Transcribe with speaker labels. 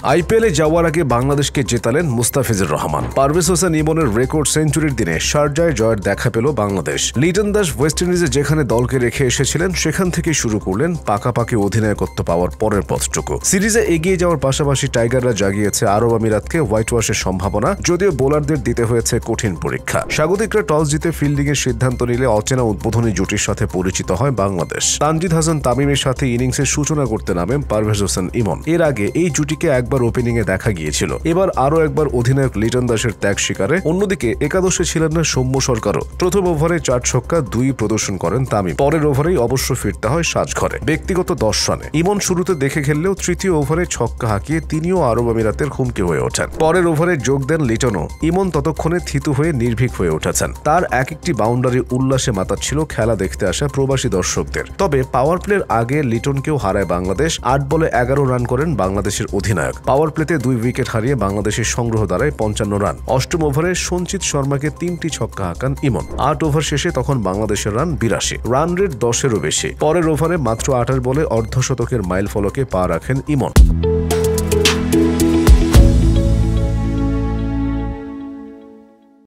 Speaker 1: আইপিএলে যাওয়ার আগে বাংলাদেশকে জেতালেন মুস্তাফিজুর রহমান। পারভেজ হোসেন ইমনের রেকর্ড সেঞ্চুরির দিনে শারজায় জয়ের দেখা পেল বাংলাদেশ। লিটন দাস ওয়েস্ট ইন্ডিজে যেখানে দলকে রেখে এসেছিলেন সেখান থেকেই শুরু করলেন পাকাপাকি অধিনায়কত্ব পাওয়ার পরের পথটুকু। সিরিজে এগিয়ে যাওয়ার পাশাপাশি টাইগাররা জাগিয়েছে আরব আমিরাতকে হোয়াইট ওয়াশের সম্ভাবনা, যদিও বোলারদের দিতে হয়েছে কঠিন পরীক্ষা। স্বাগতিকরা টস জিতে ফিল্ডিং এর সিদ্ধান্ত নিলে অচেনা উদ্বোধনী জুটির সাথে পরিচিত হয় বাংলাদেশ। তানজিদ হাসান তামিমের সাথে ইনিংসের সূচনা করতে নামেন পারভেজ হোসেন ইমন। এর আগে এই জুটিকে একবার ওপেনিং এ দেখা গিয়েছিল, এবার আরও একবার অধিনায়ক লিটন দাসের ত্যাগ শিকারে। অন্যদিকে একাদশে ছিলেন না সৌম্য সরকারও। প্রথম ওভারে 4 ছক্কা 2 প্রদর্শন করেন তামিম। পরের ওভারেই অবশ্য ফিরতে হয় সাজঘরে ব্যক্তিগত 10 রানে। ইমন শুরুতে দেখে খেললেও তৃতীয় ওভারে ছক্কা হাঁকিয়ে তিনিও আরব আমিরাতের হুমকি হয়ে ওঠেন। পরের ওভারে যোগ দেন লিটনও। ইমন ততক্ষণে থিতু হয়ে নির্ভীক হয়ে উঠেছেন। তার এক একটি বাউন্ডারি উল্লাসে মাতাচ্ছিল খেলা দেখতে আসা প্রবাসী দর্শকদের। তবে পাওয়ার প্লের আগে লিটনকেও হারায় বাংলাদেশ। 8 বলে 11 রান করেন বাংলাদেশের অধিনায়ক। পাওয়ার প্লেতে 2 উইকেট হারিয়ে বাংলাদেশের সংগ্রহ দাঁড়ায় 55 রান। অষ্টম ওভারে সঞ্চিত শর্মাকে 3টি ছক্কা হাঁকান ইমন। 8 ওভার শেষে তখন বাংলাদেশের রান 82, রান রেট 10-এরও বেশি। পরের ওভারে মাত্র 28 বলে অর্ধশতকের মাইল ফলকে পা রাখেন ইমন।